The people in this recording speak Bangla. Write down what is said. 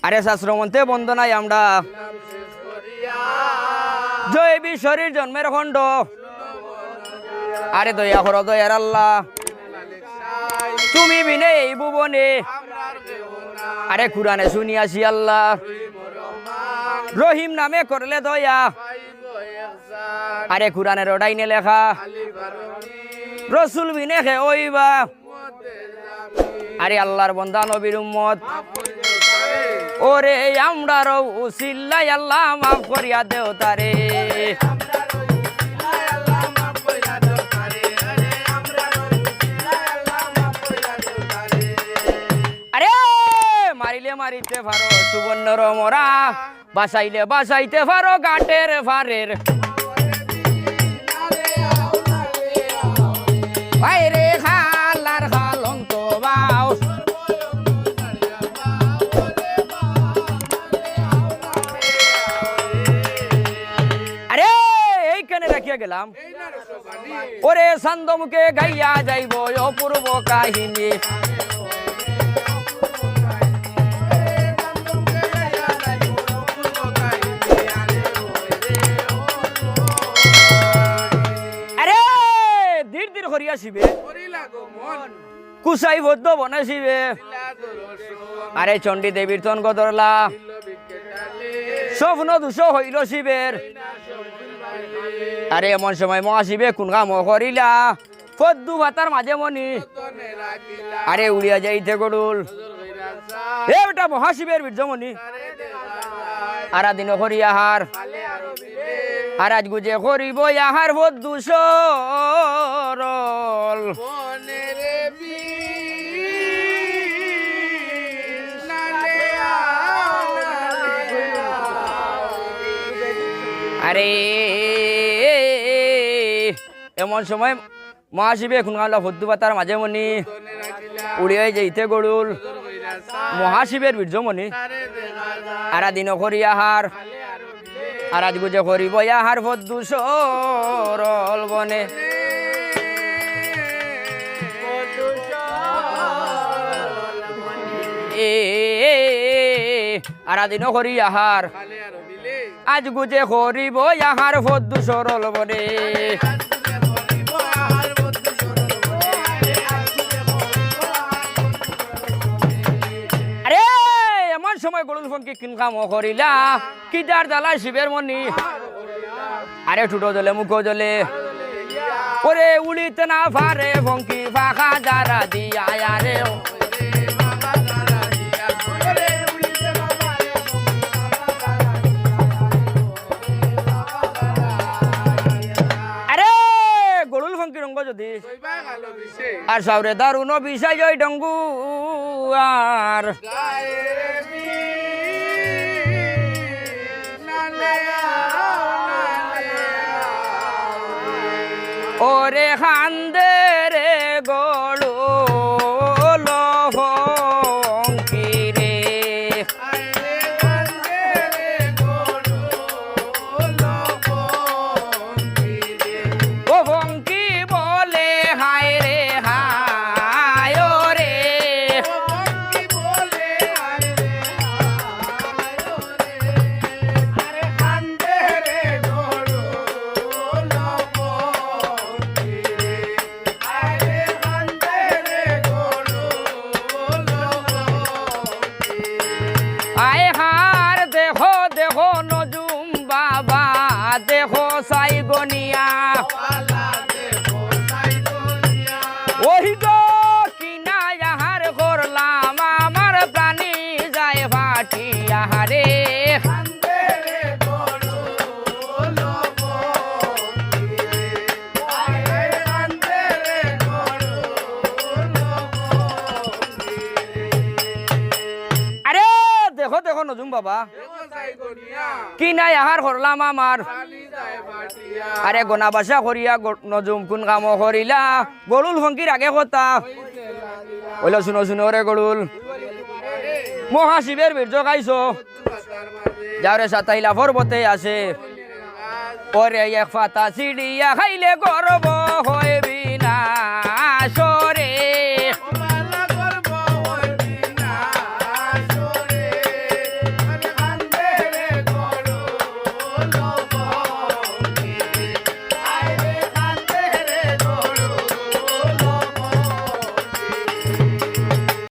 আরে শাস্ত্রমন্ত্রে বন্দনাই আমরা জৈবী শরীর জন্মের খণ্ড আরে দয়া করো দয়ার আল্লাহ তুমি বিনে এই ভুবনে আরে কুরআনে শুনিয়াছি আল্লাহ রহিম নামে করলে দয়া আরে কুরআনের ওটাইনে লেখা রসুল বিনে খে ওইবা আরে আল্লাহর বন্দা নবীর উম্মত ওরে আমরা রউসিল্লাই আল্লাহ মাফ করিয়া দেও তারে আরে মারিলে মারিতে পারো সুবর্ণর মোরা বাসাইলে বাসাইতে পারো গাটের ফারের বাইরে খালার খালন্ত বাউ আরে এইখানে রাখিয়া গেলাম ওরে সান্দমুখে গাইয়া যাইব অপূর্ব কাহিনী কুসাই বদ্ধ বনাইছিবে আরে চণ্ডী দেবীর তন গদরলা স্বপ্ন দুষ হইল শিবের আরে এমন সময় মহাশিবে কোন কাম করিলা পদ্মু ভাতার মাঝে মনি আরে উড়িয়া যাইতে গড়ুল এটা মহাশিবের বীর্যমণি আর দিন করি আহার আর আজ গুজে করিব আহার পদ্মু সরল আরে এমন সময় মহাশিবে এখন গাঁলা ভদ্দু পাতার মাঝে মনি উড়িয়াই যাইতে গড়ুল মহাশিবের বীর্যমণি আর দিন করি আহার আর আজ গুজে করিব আহার ভদ্দু সরল বনে আর দিন করি আহার আজ গুজে করিব আহার ভদ্দু সরল বনে আরে এমন সময় গরুল ফঙ্কি কিন কাম করিলা কিটার জ্বালা শিবের মনি আরে ঠুটো জ্বলে মুখ জ্বলে ওরে উড়িতে না পারে ফঙ্কি ফাঁকা যারা দিয়া আরে যদি আর সাউরে দারুণ বিষয় জয় ডঙ্গু আর ওরে খান্দে রে গড়ু দেখো সাই গনিয়া ওই গো কিনা আহার করলাম আমার প্রাণী যায় ফাটি আহারে আরে দেখো দেখো নজুম বাবা কি নাই আহার করলাম আমার আরে গোনা বাসা করিয়া নজুম কোন কাম করিলা গরুল ফঙ্কির আগে কথা ওইলো শুনো শুনো রে গরুল মহাশিবের বীর্য খাইছো যারে সাতাইলা পর্বতে আসে ওরে এক ফাতা সিঁড়িয়া খাইলে গর্ব